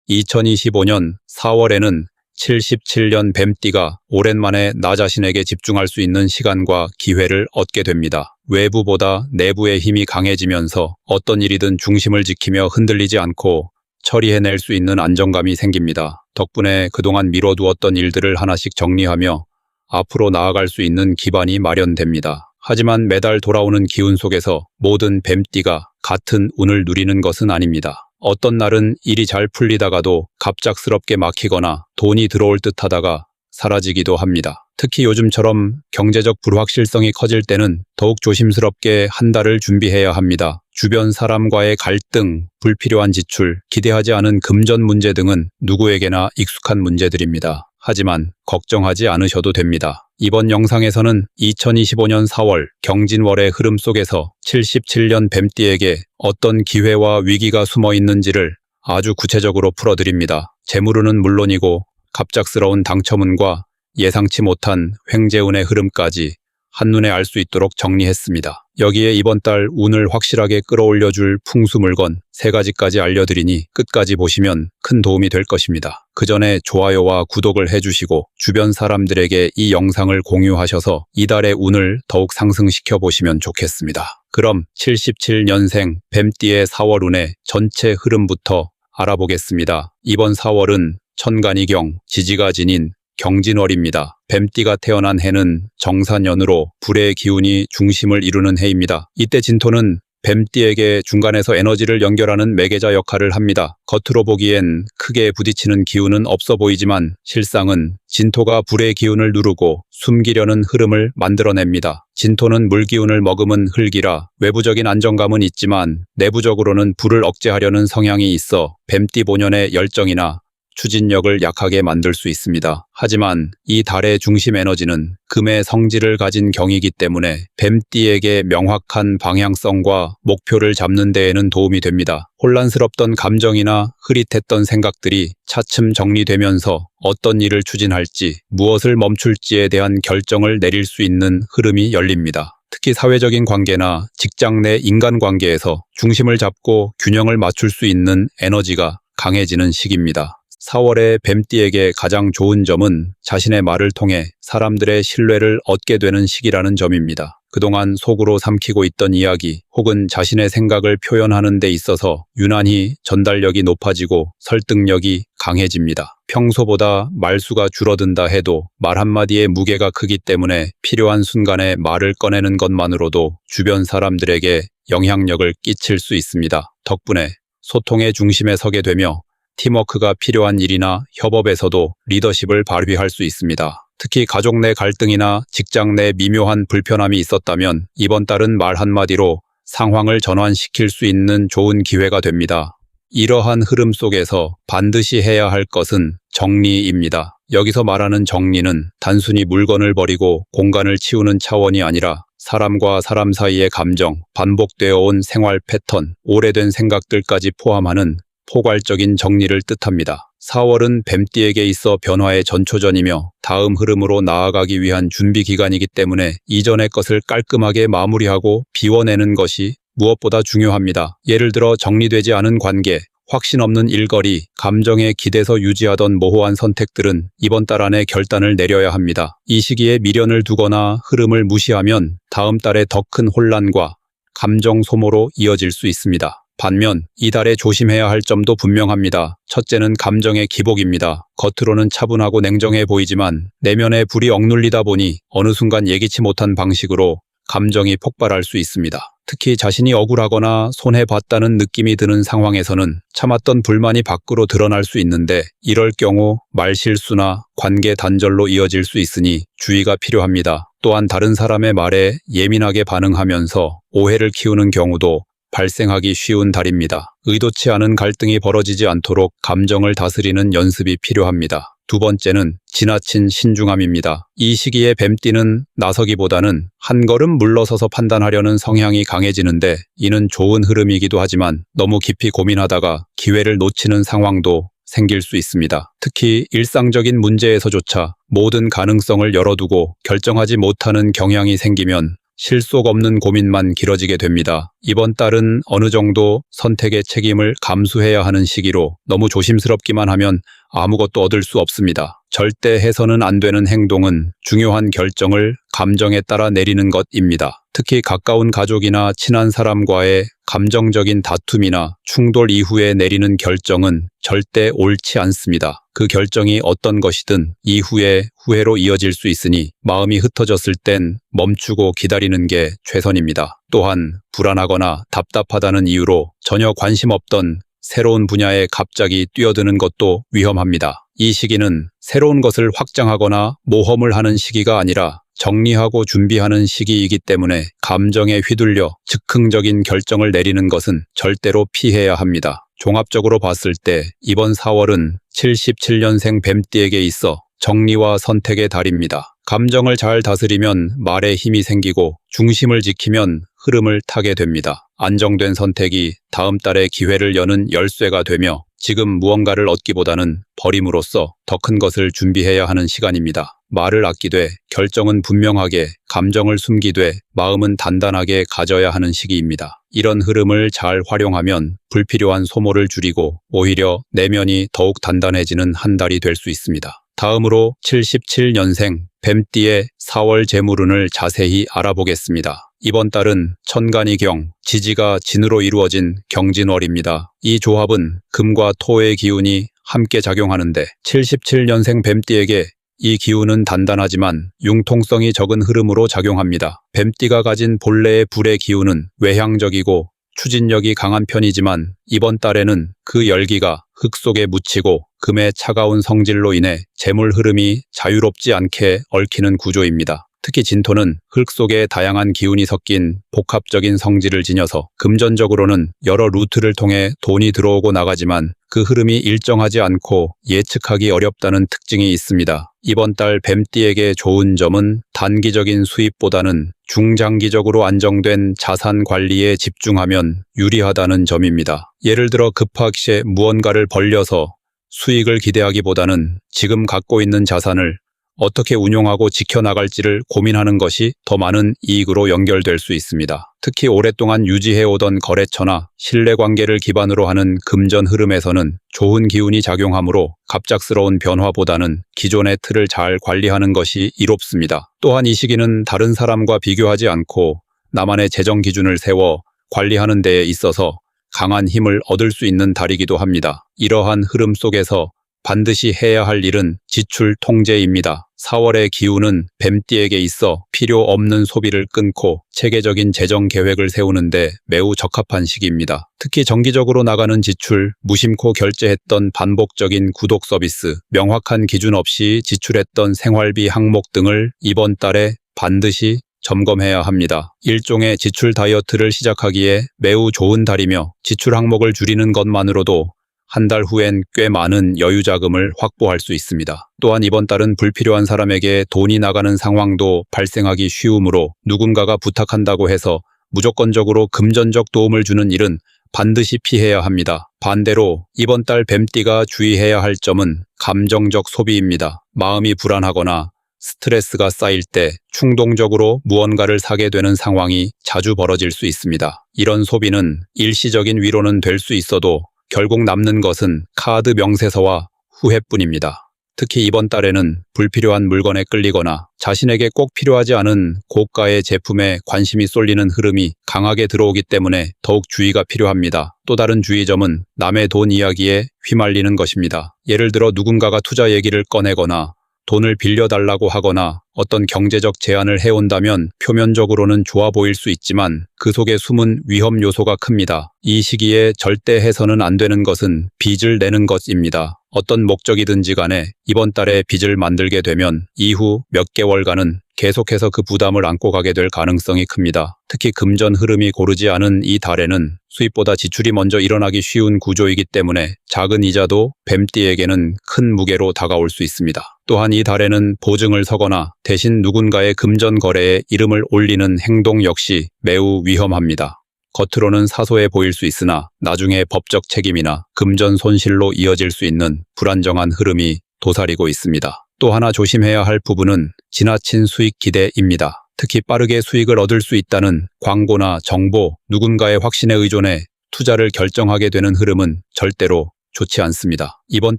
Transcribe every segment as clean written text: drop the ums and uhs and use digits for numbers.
2025년 4월에는 77년 뱀띠가 오랜만에 나 자신에게 집중할 수 있는 시간과 기회를 얻게 됩니다. 외부보다 내부의 힘이 강해지면서 어떤 일이든 중심을 지키며 흔들리지 않고 처리해낼 수 있는 안정감이 생깁니다. 덕분에 그동안 미뤄두었던 일들을 하나씩 정리하며 앞으로 나아갈 수 있는 기반이 마련됩니다. 하지만 매달 돌아오는 기운 속에서 모든 뱀띠가 같은 운을 누리는 것은 아닙니다. 어떤 날은 일이 잘 풀리다가도 갑작스럽게 막히거나 돈이 들어올 듯 하다가 사라지기도 합니다. 특히 요즘처럼 경제적 불확실성이 커질 때는 더욱 조심스럽게 한 달을 준비해야 합니다. 주변 사람과의 갈등, 불필요한 지출, 기대하지 않은 금전 문제 등은 누구에게나 익숙한 문제들입니다. 하지만 걱정하지 않으셔도 됩니다. 이번 영상에서는 2025년 4월 경진월의 흐름 속에서 77년 뱀띠에게 어떤 기회와 위기가 숨어 있는지를 아주 구체적으로 풀어드립니다. 재물운은 물론이고 갑작스러운 당첨운과 예상치 못한 횡재운의 흐름까지 한눈에 알 수 있도록 정리했습니다. 여기에 이번 달 운을 확실하게 끌어올려줄 풍수 물건 3가지까지 알려드리니 끝까지 보시면 큰 도움이 될 것입니다. 그 전에 좋아요와 구독을 해주시고 주변 사람들에게 이 영상을 공유하셔서 이달의 운을 더욱 상승시켜 보시면 좋겠습니다. 그럼 77년생 뱀띠의 4월 운의 전체 흐름부터 알아보겠습니다. 이번 4월은 천간이경, 지지가 지닌 경진월입니다. 뱀띠가 태어난 해는 정산연으로 불의 기운이 중심을 이루는 해입니다. 이때 진토는 뱀띠에게 중간에서 에너지를 연결하는 매개자 역할을 합니다. 겉으로 보기엔 크게 부딪히는 기운은 없어 보이지만 실상은 진토가 불의 기운을 누르고 숨기려는 흐름을 만들어냅니다. 진토는 물기운을 머금은 흙이라 외부적인 안정감은 있지만 내부적으로는 불을 억제하려는 성향이 있어 뱀띠 본연의 열정이나 추진력을 약하게 만들 수 있습니다. 하지만 이 달의 중심 에너지는 금의 성질을 가진 경이기 때문에 뱀띠에게 명확한 방향성과 목표를 잡는 데에는 도움이 됩니다. 혼란스럽던 감정이나 흐릿했던 생각들이 차츰 정리되면서 어떤 일을 추진할지, 무엇을 멈출지에 대한 결정을 내릴 수 있는 흐름이 열립니다. 특히 사회적인 관계나 직장 내 인간관계에서 중심을 잡고 균형을 맞출 수 있는 에너지가 강해지는 시기입니다. 4월에 뱀띠에게 가장 좋은 점은 자신의 말을 통해 사람들의 신뢰를 얻게 되는 시기라는 점입니다. 그동안 속으로 삼키고 있던 이야기 혹은 자신의 생각을 표현하는 데 있어서 유난히 전달력이 높아지고 설득력이 강해집니다. 평소보다 말수가 줄어든다 해도 말 한마디의 무게가 크기 때문에 필요한 순간에 말을 꺼내는 것만으로도 주변 사람들에게 영향력을 끼칠 수 있습니다. 덕분에 소통의 중심에 서게 되며 팀워크가 필요한 일이나 협업에서도 리더십을 발휘할 수 있습니다. 특히 가족 내 갈등이나 직장 내 미묘한 불편함이 있었다면 이번 달은 말 한마디로 상황을 전환시킬 수 있는 좋은 기회가 됩니다. 이러한 흐름 속에서 반드시 해야 할 것은 정리입니다. 여기서 말하는 정리는 단순히 물건을 버리고 공간을 치우는 차원이 아니라 사람과 사람 사이의 감정, 반복되어 온 생활 패턴, 오래된 생각들까지 포함하는 포괄적인 정리를 뜻합니다. 4월은 뱀띠에게 있어 변화의 전초전이며 다음 흐름으로 나아가기 위한 준비 기간이기 때문에 이전의 것을 깔끔하게 마무리하고 비워내는 것이 무엇보다 중요합니다. 예를 들어 정리되지 않은 관계, 확신 없는 일거리, 감정에 기대서 유지하던 모호한 선택들은 이번 달 안에 결단을 내려야 합니다. 이 시기에 미련을 두거나 흐름을 무시하면 다음 달에 더 큰 혼란과 감정 소모로 이어질 수 있습니다. 반면 이달에 조심해야 할 점도 분명합니다. 첫째는 감정의 기복입니다. 겉으로는 차분하고 냉정해 보이지만 내면에 불이 억눌리다 보니 어느 순간 예기치 못한 방식으로 감정이 폭발할 수 있습니다. 특히 자신이 억울하거나 손해봤다는 느낌이 드는 상황에서는 참았던 불만이 밖으로 드러날 수 있는데 이럴 경우 말실수나 관계 단절로 이어질 수 있으니 주의가 필요합니다. 또한 다른 사람의 말에 예민하게 반응하면서 오해를 키우는 경우도 발생하기 쉬운 달입니다. 의도치 않은 갈등이 벌어지지 않도록 감정을 다스리는 연습이 필요합니다. 두 번째는 지나친 신중함입니다. 이 시기에 뱀띠는 나서기보다는 한 걸음 물러서서 판단하려는 성향이 강해지는데 이는 좋은 흐름이기도 하지만 너무 깊이 고민하다가 기회를 놓치는 상황도 생길 수 있습니다. 특히 일상적인 문제에서조차 모든 가능성을 열어두고 결정하지 못하는 경향이 생기면 실속 없는 고민만 길어지게 됩니다. 이번 달은 어느 정도 선택의 책임을 감수해야 하는 시기로 너무 조심스럽기만 하면 아무것도 얻을 수 없습니다. 절대 해서는 안 되는 행동은 중요한 결정을 감정에 따라 내리는 것입니다. 특히 가까운 가족이나 친한 사람과의 감정적인 다툼이나 충돌 이후에 내리는 결정은 절대 옳지 않습니다. 그 결정이 어떤 것이든 이후에 후회로 이어질 수 있으니 마음이 흩어졌을 땐 멈추고 기다리는 게 최선입니다. 또한 불안하거나 답답하다는 이유로 전혀 관심 없던 새로운 분야에 갑자기 뛰어드는 것도 위험합니다. 이 시기는 새로운 것을 확장하거나 모험을 하는 시기가 아니라 정리하고 준비하는 시기이기 때문에 감정에 휘둘려 즉흥적인 결정을 내리는 것은 절대로 피해야 합니다. 종합적으로 봤을 때 이번 4월은 77년생 뱀띠에게 있어 정리와 선택의 달입니다. 감정을 잘 다스리면 말에 힘이 생기고 중심을 지키면 흐름을 타게 됩니다. 안정된 선택이 다음 달에 기회를 여는 열쇠가 되며 지금 무언가를 얻기보다는 버림으로써 더 큰 것을 준비해야 하는 시간입니다. 말을 아끼되 결정은 분명하게, 감정을 숨기되 마음은 단단하게 가져야 하는 시기입니다. 이런 흐름을 잘 활용하면 불필요한 소모를 줄이고 오히려 내면이 더욱 단단해지는 한 달이 될 수 있습니다. 다음으로 77년생 뱀띠의 4월 재물운을 자세히 알아보겠습니다. 이번 달은 천간이 경, 지지가 진으로 이루어진 경진월입니다. 이 조합은 금과 토의 기운이 함께 작용하는데 77년생 뱀띠에게 이 기운은 단단하지만 융통성이 적은 흐름으로 작용합니다. 뱀띠가 가진 본래의 불의 기운은 외향적이고 추진력이 강한 편이지만 이번 달에는 그 열기가 흙 속에 묻히고 금의 차가운 성질로 인해 재물 흐름이 자유롭지 않게 얽히는 구조입니다. 특히 진토는 흙 속에 다양한 기운이 섞인 복합적인 성질을 지녀서 금전적으로는 여러 루트를 통해 돈이 들어오고 나가지만 그 흐름이 일정하지 않고 예측하기 어렵다는 특징이 있습니다. 이번 달 뱀띠에게 좋은 점은 단기적인 수입보다는 중장기적으로 안정된 자산 관리에 집중하면 유리하다는 점입니다. 예를 들어 급하게 무언가를 벌려서 수익을 기대하기보다는 지금 갖고 있는 자산을 어떻게 운용하고 지켜나갈지를 고민하는 것이 더 많은 이익으로 연결될 수 있습니다. 특히 오랫동안 유지해오던 거래처나 신뢰관계를 기반으로 하는 금전 흐름에서는 좋은 기운이 작용하므로 갑작스러운 변화보다는 기존의 틀을 잘 관리하는 것이 이롭습니다. 또한 이 시기는 다른 사람과 비교하지 않고 나만의 재정 기준을 세워 관리하는 데에 있어서 강한 힘을 얻을 수 있는 달이기도 합니다. 이러한 흐름 속에서 반드시 해야 할 일은 지출 통제입니다. 4월의 기운은 뱀띠에게 있어 필요 없는 소비를 끊고 체계적인 재정 계획을 세우는데 매우 적합한 시기입니다. 특히 정기적으로 나가는 지출, 무심코 결제했던 반복적인 구독 서비스, 명확한 기준 없이 지출했던 생활비 항목 등을 이번 달에 반드시 점검해야 합니다. 일종의 지출 다이어트를 시작하기에 매우 좋은 달이며 지출 항목을 줄이는 것만으로도 한 달 후엔 꽤 많은 여유 자금을 확보할 수 있습니다. 또한 이번 달은 불필요한 사람에게 돈이 나가는 상황도 발생하기 쉬우므로 누군가가 부탁한다고 해서 무조건적으로 금전적 도움을 주는 일은 반드시 피해야 합니다. 반대로 이번 달 뱀띠가 주의해야 할 점은 감정적 소비입니다. 마음이 불안하거나 스트레스가 쌓일 때 충동적으로 무언가를 사게 되는 상황이 자주 벌어질 수 있습니다. 이런 소비는 일시적인 위로는 될 수 있어도 결국 남는 것은 카드 명세서와 후회뿐입니다. 특히 이번 달에는 불필요한 물건에 끌리거나 자신에게 꼭 필요하지 않은 고가의 제품에 관심이 쏠리는 흐름이 강하게 들어오기 때문에 더욱 주의가 필요합니다. 또 다른 주의점은 남의 돈 이야기에 휘말리는 것입니다. 예를 들어 누군가가 투자 얘기를 꺼내거나 돈을 빌려달라고 하거나 어떤 경제적 제안을 해온다면 표면적으로는 좋아 보일 수 있지만 그 속에 숨은 위험 요소가 큽니다. 이 시기에 절대 해서는 안 되는 것은 빚을 내는 것입니다. 어떤 목적이든지 간에 이번 달에 빚을 만들게 되면 이후 몇 개월간은 계속해서 그 부담을 안고 가게 될 가능성이 큽니다. 특히 금전 흐름이 고르지 않은 이 달에는 수입보다 지출이 먼저 일어나기 쉬운 구조이기 때문에 작은 이자도 뱀띠에게는 큰 무게로 다가올 수 있습니다. 또한 이 달에는 보증을 서거나 대신 누군가의 금전 거래에 이름을 올리는 행동 역시 매우 위험합니다. 겉으로는 사소해 보일 수 있으나 나중에 법적 책임이나 금전 손실로 이어질 수 있는 불안정한 흐름이 도사리고 있습니다. 또 하나 조심해야 할 부분은 지나친 수익 기대입니다. 특히 빠르게 수익을 얻을 수 있다는 광고나 정보, 누군가의 확신에 의존해 투자를 결정하게 되는 흐름은 절대로 좋지 않습니다. 이번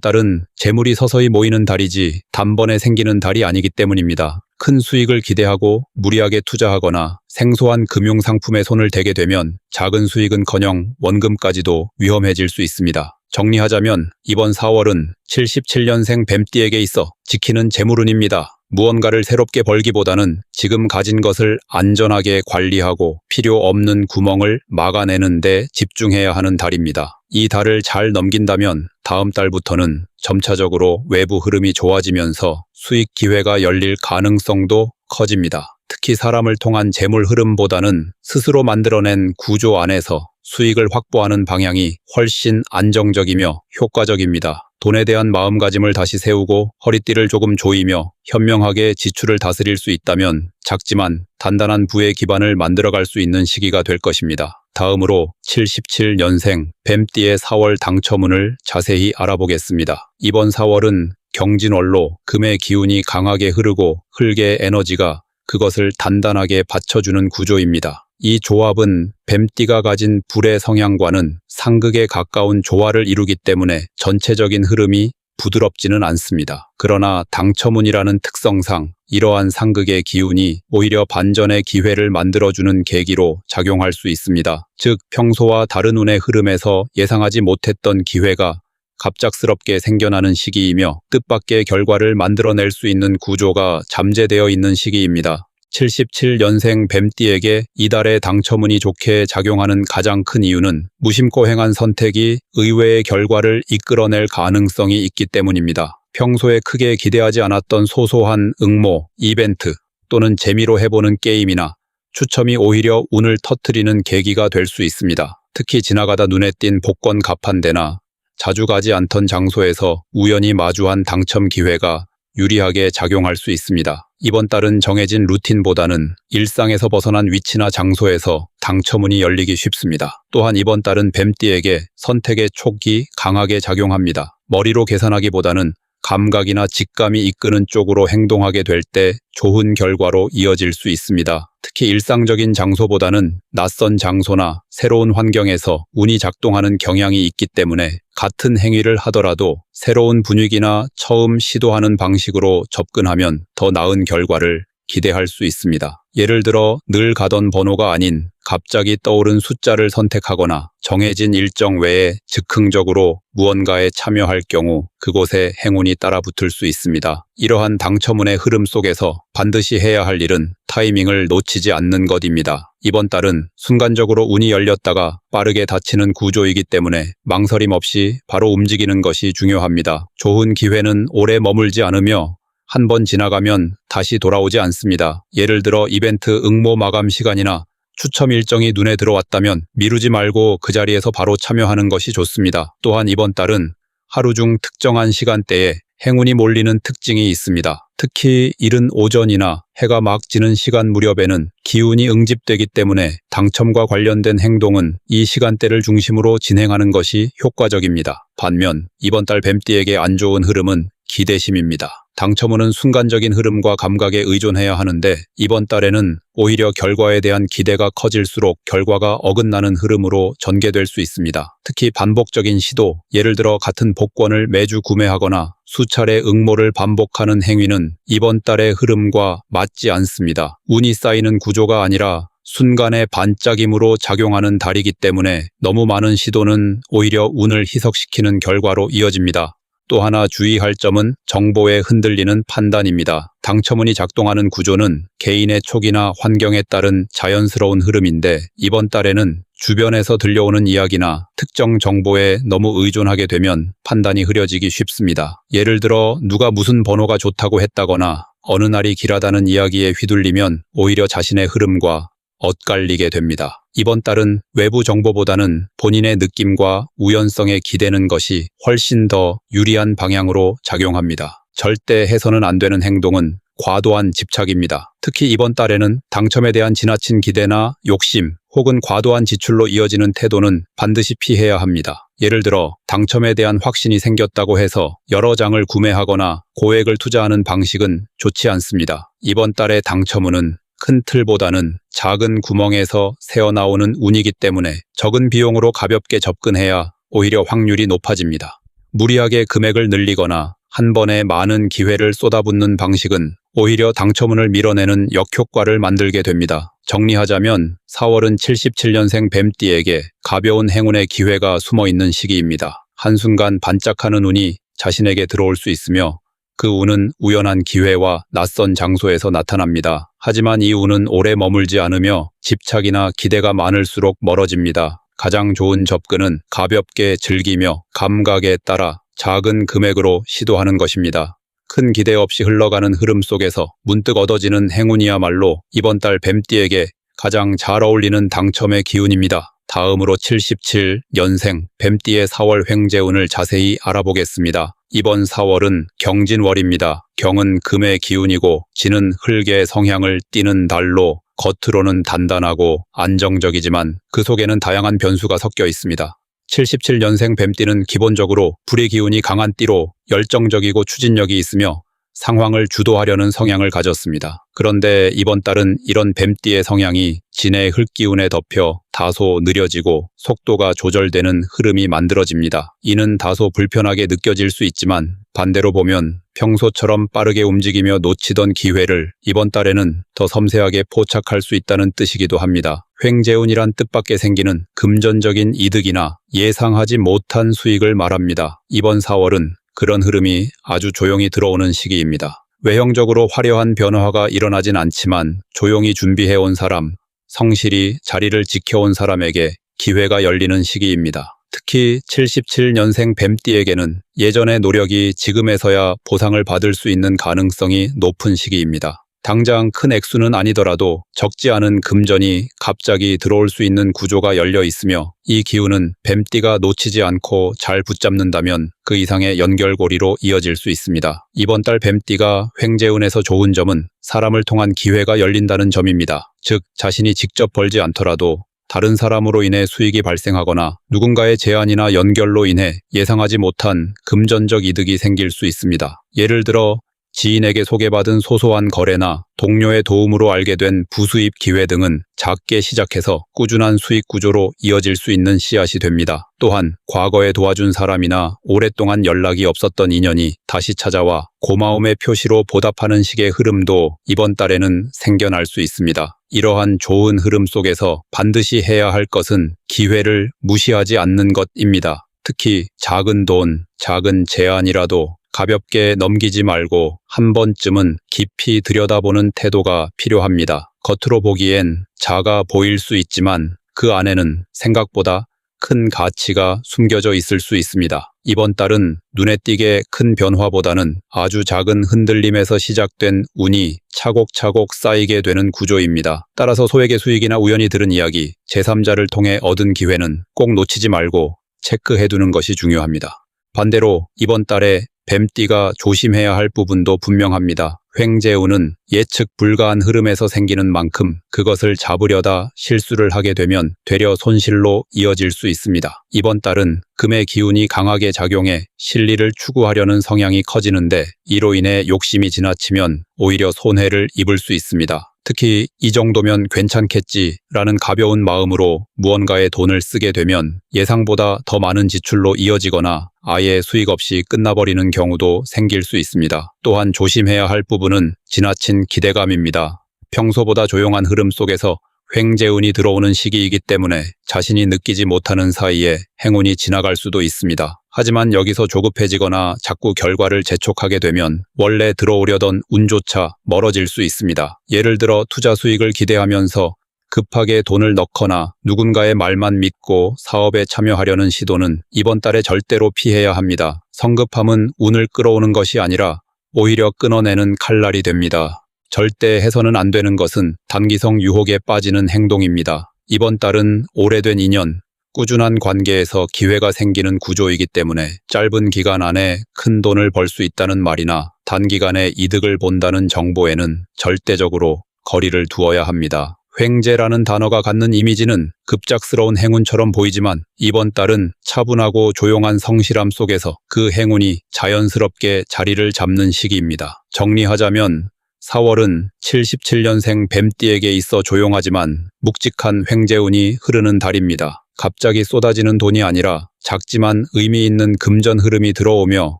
달은 재물이 서서히 모이는 달이지 단번에 생기는 달이 아니기 때문입니다. 큰 수익을 기대하고 무리하게 투자하거나 생소한 금융상품에 손을 대게 되면 작은 수익은커녕 원금까지도 위험해질 수 있습니다. 정리하자면 이번 4월은 77년생 뱀띠에게 있어 지키는 재물운입니다. 무언가를 새롭게 벌기보다는 지금 가진 것을 안전하게 관리하고 필요 없는 구멍을 막아내는 데 집중해야 하는 달입니다. 이 달을 잘 넘긴다면 다음 달부터는 점차적으로 외부 흐름이 좋아지면서 수익 기회가 열릴 가능성도 커집니다. 특히 사람을 통한 재물 흐름보다는 스스로 만들어낸 구조 안에서 수익을 확보하는 방향이 훨씬 안정적이며 효과적입니다. 돈에 대한 마음가짐을 다시 세우고 허리띠를 조금 조이며 현명하게 지출을 다스릴 수 있다면 작지만 단단한 부의 기반을 만들어갈 수 있는 시기가 될 것입니다. 다음으로 77년생 뱀띠의 4월 당첨운을 자세히 알아보겠습니다. 이번 4월은 경진월로 금의 기운이 강하게 흐르고 흙의 에너지가 그것을 단단하게 받쳐주는 구조입니다. 이 조합은 뱀띠가 가진 불의 성향과는 상극에 가까운 조화를 이루기 때문에 전체적인 흐름이 부드럽지는 않습니다. 그러나 당첨운이라는 특성상 이러한 상극의 기운이 오히려 반전의 기회를 만들어주는 계기로 작용할 수 있습니다. 즉 평소와 다른 운의 흐름에서 예상하지 못했던 기회가 갑작스럽게 생겨나는 시기이며 뜻밖의 결과를 만들어낼 수 있는 구조가 잠재되어 있는 시기입니다. 77년생 뱀띠에게 이달의 당첨운이 좋게 작용하는 가장 큰 이유는 무심코 행한 선택이 의외의 결과를 이끌어낼 가능성이 있기 때문입니다. 평소에 크게 기대하지 않았던 소소한 응모, 이벤트 또는 재미로 해보는 게임이나 추첨이 오히려 운을 터뜨리는 계기가 될 수 있습니다. 특히 지나가다 눈에 띈 복권 가판대나 자주 가지 않던 장소에서 우연히 마주한 당첨 기회가 유리하게 작용할 수 있습니다. 이번 달은 정해진 루틴보다는 일상에서 벗어난 위치나 장소에서 당첨운이 열리기 쉽습니다. 또한 이번 달은 뱀띠에게 선택의 촉이 강하게 작용합니다. 머리로 계산하기보다는 감각이나 직감이 이끄는 쪽으로 행동하게 될 때 좋은 결과로 이어질 수 있습니다. 특히 일상적인 장소보다는 낯선 장소나 새로운 환경에서 운이 작동하는 경향이 있기 때문에 같은 행위를 하더라도 새로운 분위기나 처음 시도하는 방식으로 접근하면 더 나은 결과를 기대할 수 있습니다. 예를 들어 늘 가던 번호가 아닌 갑자기 떠오른 숫자를 선택하거나 정해진 일정 외에 즉흥적으로 무언가에 참여할 경우 그곳에 행운이 따라붙을 수 있습니다. 이러한 당첨운의 흐름 속에서 반드시 해야 할 일은 타이밍을 놓치지 않는 것입니다. 이번 달은 순간적으로 운이 열렸다가 빠르게 닫히는 구조이기 때문에 망설임 없이 바로 움직이는 것이 중요합니다. 좋은 기회는 오래 머물지 않으며 한 번 지나가면 다시 돌아오지 않습니다. 예를 들어 이벤트 응모 마감 시간이나 추첨 일정이 눈에 들어왔다면 미루지 말고 그 자리에서 바로 참여하는 것이 좋습니다. 또한 이번 달은 하루 중 특정한 시간대에 행운이 몰리는 특징이 있습니다. 특히 이른 오전이나 해가 막 지는 시간 무렵에는 기운이 응집되기 때문에 당첨과 관련된 행동은 이 시간대를 중심으로 진행하는 것이 효과적입니다. 반면 이번 달 뱀띠에게 안 좋은 흐름은 기대심입니다. 당첨운은 순간적인 흐름과 감각에 의존해야 하는데 이번 달에는 오히려 결과에 대한 기대가 커질수록 결과가 어긋나는 흐름으로 전개될 수 있습니다. 특히 반복적인 시도, 예를 들어 같은 복권을 매주 구매하거나 수차례 응모를 반복하는 행위는 이번 달의 흐름과 맞지 않습니다. 운이 쌓이는 구조가 아니라 순간의 반짝임으로 작용하는 달이기 때문에 너무 많은 시도는 오히려 운을 희석시키는 결과로 이어집니다. 또 하나 주의할 점은 정보에 흔들리는 판단입니다. 당첨운이 작동하는 구조는 개인의 촉이나 환경에 따른 자연스러운 흐름인데 이번 달에는 주변에서 들려오는 이야기나 특정 정보에 너무 의존하게 되면 판단이 흐려지기 쉽습니다. 예를 들어 누가 무슨 번호가 좋다고 했다거나 어느 날이 길하다는 이야기에 휘둘리면 오히려 자신의 흐름과 엇갈리게 됩니다. 이번 달은 외부 정보보다는 본인의 느낌과 우연성에 기대는 것이 훨씬 더 유리한 방향으로 작용합니다. 절대 해서는 안 되는 행동은 과도한 집착입니다. 특히 이번 달에는 당첨에 대한 지나친 기대나 욕심 혹은 과도한 지출로 이어지는 태도는 반드시 피해야 합니다. 예를 들어 당첨에 대한 확신이 생겼다고 해서 여러 장을 구매하거나 고액을 투자하는 방식은 좋지 않습니다. 이번 달의 당첨운은 큰 틀보다는 작은 구멍에서 새어나오는 운이기 때문에 적은 비용으로 가볍게 접근해야 오히려 확률이 높아집니다. 무리하게 금액을 늘리거나 한 번에 많은 기회를 쏟아붓는 방식은 오히려 당첨운을 밀어내는 역효과를 만들게 됩니다. 정리하자면 4월은 77년생 뱀띠에게 가벼운 행운의 기회가 숨어있는 시기입니다. 한순간 반짝하는 운이 자신에게 들어올 수 있으며 그 운은 우연한 기회와 낯선 장소에서 나타납니다. 하지만 이 운은 오래 머물지 않으며 집착이나 기대가 많을수록 멀어집니다. 가장 좋은 접근은 가볍게 즐기며 감각에 따라 작은 금액으로 시도하는 것입니다. 큰 기대 없이 흘러가는 흐름 속에서 문득 얻어지는 행운이야말로 이번 달 뱀띠에게 가장 잘 어울리는 당첨의 기운입니다. 다음으로 77년생 뱀띠의 4월 횡재운을 자세히 알아보겠습니다. 이번 4월은 경진월입니다. 경은 금의 기운이고 진은 흙의 성향을 띠는 달로 겉으로는 단단하고 안정적이지만 그 속에는 다양한 변수가 섞여 있습니다. 77년생 뱀띠는 기본적으로 불의 기운이 강한 띠로 열정적이고 추진력이 있으며 상황을 주도하려는 성향을 가졌습니다. 그런데 이번 달은 이런 뱀띠의 성향이 진의 흙기운에 덮여 다소 느려지고 속도가 조절되는 흐름이 만들어집니다. 이는 다소 불편하게 느껴질 수 있지만 반대로 보면 평소처럼 빠르게 움직이며 놓치던 기회를 이번 달에는 더 섬세하게 포착할 수 있다는 뜻이기도 합니다. 횡재운이란 뜻밖의 생기는 금전적인 이득이나 예상하지 못한 수익을 말합니다. 이번 4월은 그런 흐름이 아주 조용히 들어오는 시기입니다. 외형적으로 화려한 변화가 일어나진 않지만 조용히 준비해온 사람, 성실히 자리를 지켜온 사람에게 기회가 열리는 시기입니다. 특히 77년생 뱀띠에게는 예전의 노력이 지금에서야 보상을 받을 수 있는 가능성이 높은 시기입니다. 당장 큰 액수는 아니더라도 적지 않은 금전이 갑자기 들어올 수 있는 구조가 열려 있으며 이 기운은 뱀띠가 놓치지 않고 잘 붙잡는다면 그 이상의 연결고리로 이어질 수 있습니다. 이번 달 뱀띠가 횡재운에서 좋은 점은 사람을 통한 기회가 열린다는 점입니다. 즉 자신이 직접 벌지 않더라도 다른 사람으로 인해 수익이 발생하거나 누군가의 제안이나 연결로 인해 예상하지 못한 금전적 이득이 생길 수 있습니다. 예를 들어 지인에게 소개받은 소소한 거래나 동료의 도움으로 알게 된 부수입 기회 등은 작게 시작해서 꾸준한 수익 구조로 이어질 수 있는 씨앗이 됩니다. 또한 과거에 도와준 사람이나 오랫동안 연락이 없었던 인연이 다시 찾아와 고마움의 표시로 보답하는 식의 흐름도 이번 달에는 생겨날 수 있습니다. 이러한 좋은 흐름 속에서 반드시 해야 할 것은 기회를 무시하지 않는 것입니다. 특히 작은 돈, 작은 제안이라도 가볍게 넘기지 말고 한 번쯤은 깊이 들여다보는 태도가 필요합니다. 겉으로 보기엔 작아 보일 수 있지만 그 안에는 생각보다 큰 가치가 숨겨져 있을 수 있습니다. 이번 달은 눈에 띄게 큰 변화보다는 아주 작은 흔들림에서 시작된 운이 차곡차곡 쌓이게 되는 구조입니다. 따라서 소액의 수익이나 우연히 들은 이야기, 제3자를 통해 얻은 기회는 꼭 놓치지 말고 체크해두는 것이 중요합니다. 반대로 이번 달에 뱀띠가 조심해야 할 부분도 분명합니다. 횡재운은 예측 불가한 흐름에서 생기는 만큼 그것을 잡으려다 실수를 하게 되면 되려 손실로 이어질 수 있습니다. 이번 달은 금의 기운이 강하게 작용해 실리를 추구하려는 성향이 커지는데 이로 인해 욕심이 지나치면 오히려 손해를 입을 수 있습니다. 특히 이 정도면 괜찮겠지라는 가벼운 마음으로 무언가에 돈을 쓰게 되면 예상보다 더 많은 지출로 이어지거나 아예 수익 없이 끝나버리는 경우도 생길 수 있습니다. 또한 조심해야 할 부분은 지나친 기대감입니다. 평소보다 조용한 흐름 속에서 횡재운이 들어오는 시기이기 때문에 자신이 느끼지 못하는 사이에 행운이 지나갈 수도 있습니다. 하지만 여기서 조급해지거나 자꾸 결과를 재촉하게 되면 원래 들어오려던 운조차 멀어질 수 있습니다. 예를 들어 투자 수익을 기대하면서 급하게 돈을 넣거나 누군가의 말만 믿고 사업에 참여하려는 시도는 이번 달에 절대로 피해야 합니다. 성급함은 운을 끌어오는 것이 아니라 오히려 끊어내는 칼날이 됩니다. 절대 해서는 안 되는 것은 단기성 유혹에 빠지는 행동입니다. 이번 달은 오래된 인연, 꾸준한 관계에서 기회가 생기는 구조이기 때문에 짧은 기간 안에 큰 돈을 벌 수 있다는 말이나 단기간에 이득을 본다는 정보에는 절대적으로 거리를 두어야 합니다. 횡재라는 단어가 갖는 이미지는 급작스러운 행운처럼 보이지만 이번 달은 차분하고 조용한 성실함 속에서 그 행운이 자연스럽게 자리를 잡는 시기입니다. 정리하자면 4월은 77년생 뱀띠에게 있어 조용하지만 묵직한 횡재운이 흐르는 달입니다. 갑자기 쏟아지는 돈이 아니라 작지만 의미 있는 금전 흐름이 들어오며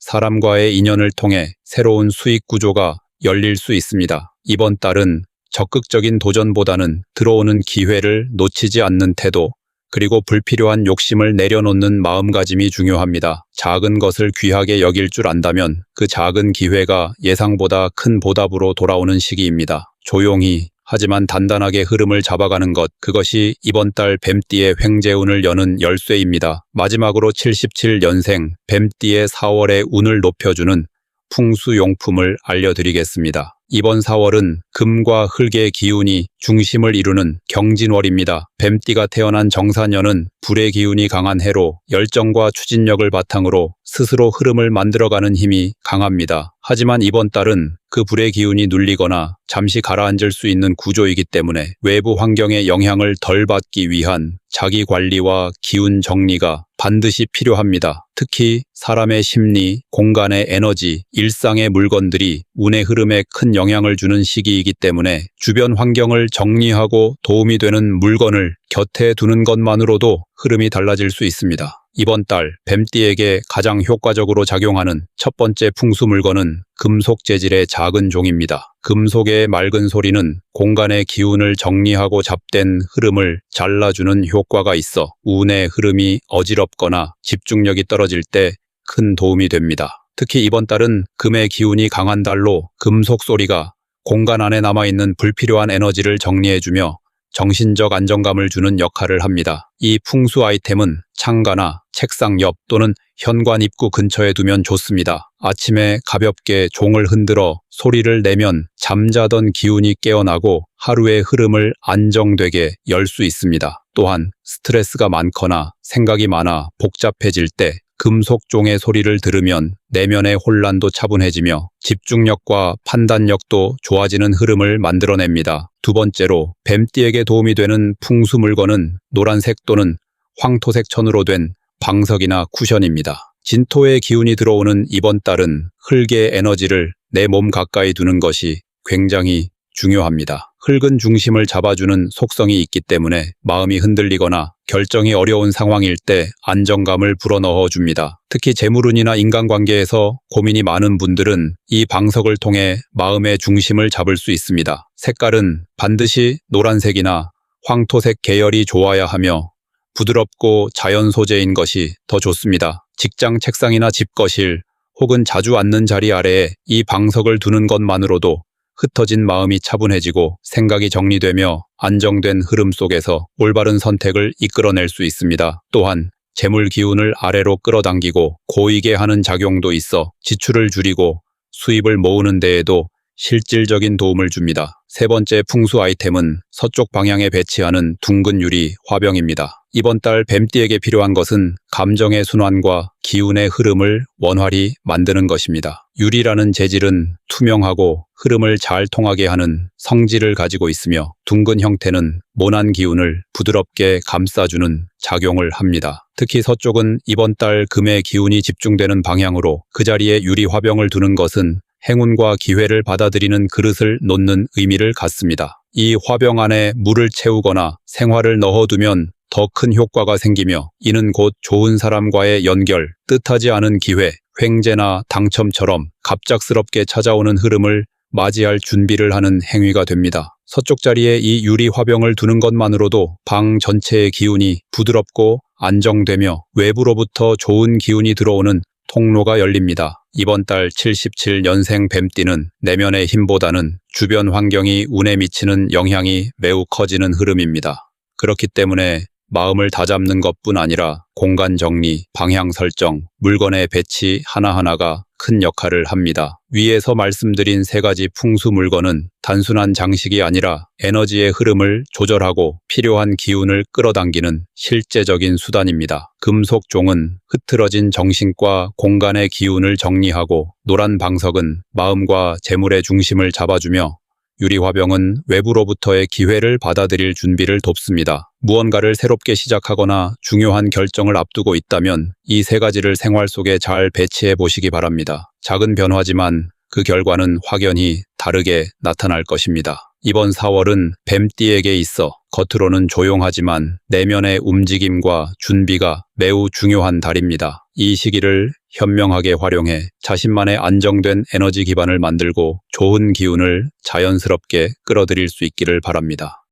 사람과의 인연을 통해 새로운 수익 구조가 열릴 수 있습니다. 이번 달은 적극적인 도전보다는 들어오는 기회를 놓치지 않는 태도, 그리고 불필요한 욕심을 내려놓는 마음가짐이 중요합니다. 작은 것을 귀하게 여길 줄 안다면 그 작은 기회가 예상보다 큰 보답으로 돌아오는 시기입니다. 조용히 하지만 단단하게 흐름을 잡아가는 것, 그것이 이번 달 뱀띠의 횡재운을 여는 열쇠입니다. 마지막으로 77년생 뱀띠의 4월의 운을 높여주는 풍수용품을 알려드리겠습니다. 이번 4월은 금과 흙의 기운이 중심을 이루는 경진월입니다. 뱀띠가 태어난 정사년은 불의 기운이 강한 해로 열정과 추진력을 바탕으로 스스로 흐름을 만들어가는 힘이 강합니다. 하지만 이번 달은 그 불의 기운이 눌리거나 잠시 가라앉을 수 있는 구조이기 때문에 외부 환경의 영향을 덜 받기 위한 자기 관리와 기운 정리가 반드시 필요합니다. 특히 사람의 심리, 공간의 에너지, 일상의 물건들이 운의 흐름에 큰 영향을 주는 시기이기 때문에 주변 환경을 정리하고 도움이 되는 물건을 곁에 두는 것만으로도 흐름이 달라질 수 있습니다. 이번 달 뱀띠에게 가장 효과적으로 작용하는 첫 번째 풍수 물건은 금속 재질의 작은 종입니다. 금속의 맑은 소리는 공간의 기운을 정리하고 잡된 흐름을 잘라주는 효과가 있어 운의 흐름이 어지럽거나 집중력이 떨어질 때 큰 도움이 됩니다. 특히 이번 달은 금의 기운이 강한 달로 금속 소리가 공간 안에 남아있는 불필요한 에너지를 정리해주며 정신적 안정감을 주는 역할을 합니다. 이 풍수 아이템은 창가나 책상 옆 또는 현관 입구 근처에 두면 좋습니다. 아침에 가볍게 종을 흔들어 소리를 내면 잠자던 기운이 깨어나고 하루의 흐름을 안정되게 열 수 있습니다. 또한 스트레스가 많거나 생각이 많아 복잡해질 때 금속종의 소리를 들으면 내면의 혼란도 차분해지며 집중력과 판단력도 좋아지는 흐름을 만들어냅니다. 두 번째로 뱀띠에게 도움이 되는 풍수 물건은 노란색 또는 황토색 천으로 된 방석이나 쿠션입니다. 진토의 기운이 들어오는 이번 달은 흙의 에너지를 내 몸 가까이 두는 것이 굉장히 중요합니다. 흙은 중심을 잡아주는 속성이 있기 때문에 마음이 흔들리거나 결정이 어려운 상황일 때 안정감을 불어넣어 줍니다. 특히 재물운이나 인간관계에서 고민이 많은 분들은 이 방석을 통해 마음의 중심을 잡을 수 있습니다. 색깔은 반드시 노란색이나 황토색 계열이 좋아야 하며 부드럽고 자연 소재인 것이 더 좋습니다. 직장 책상이나 집거실 혹은 자주 앉는 자리 아래에 이 방석을 두는 것만으로도 흩어진 마음이 차분해지고 생각이 정리되며 안정된 흐름 속에서 올바른 선택을 이끌어낼 수 있습니다. 또한 재물 기운을 아래로 끌어당기고 고이게 하는 작용도 있어 지출을 줄이고 수입을 모으는 데에도 실질적인 도움을 줍니다. 세 번째 풍수 아이템은 서쪽 방향에 배치하는 둥근 유리 화병입니다. 이번 달 뱀띠에게 필요한 것은 감정의 순환과 기운의 흐름을 원활히 만드는 것입니다. 유리라는 재질은 투명하고 흐름을 잘 통하게 하는 성질을 가지고 있으며 둥근 형태는 모난 기운을 부드럽게 감싸주는 작용을 합니다. 특히 서쪽은 이번 달 금의 기운이 집중되는 방향으로 그 자리에 유리 화병을 두는 것은 행운과 기회를 받아들이는 그릇을 놓는 의미를 갖습니다. 이 화병 안에 물을 채우거나 생화를 넣어두면 더 큰 효과가 생기며 이는 곧 좋은 사람과의 연결, 뜻하지 않은 기회, 횡재나 당첨처럼 갑작스럽게 찾아오는 흐름을 맞이할 준비를 하는 행위가 됩니다. 서쪽 자리에 이 유리 화병을 두는 것만으로도 방 전체의 기운이 부드럽고 안정되며 외부로부터 좋은 기운이 들어오는 통로가 열립니다. 이번 달 77년생 뱀띠는 내면의 힘보다는 주변 환경이 운에 미치는 영향이 매우 커지는 흐름입니다. 그렇기 때문에 마음을 다잡는 것뿐 아니라 공간 정리, 방향 설정, 물건의 배치 하나하나가 큰 역할을 합니다. 위에서 말씀드린 세 가지 풍수 물건은 단순한 장식이 아니라 에너지의 흐름을 조절하고 필요한 기운을 끌어당기는 실제적인 수단입니다. 금속 종은 흐트러진 정신과 공간의 기운을 정리하고 노란 방석은 마음과 재물의 중심을 잡아주며 유리 화병은 외부로부터의 기회를 받아들일 준비를 돕습니다. 무언가를 새롭게 시작하거나 중요한 결정을 앞두고 있다면 이 세 가지를 생활 속에 잘 배치해 보시기 바랍니다. 작은 변화지만 그 결과는 확연히 다르게 나타날 것입니다. 이번 4월은 뱀띠에게 있어 겉으로는 조용하지만 내면의 움직임과 준비가 매우 중요한 달입니다. 이 시기를 현명하게 활용해 자신만의 안정된 에너지 기반을 만들고 좋은 기운을 자연스럽게 끌어들일 수 있기를 바랍니다.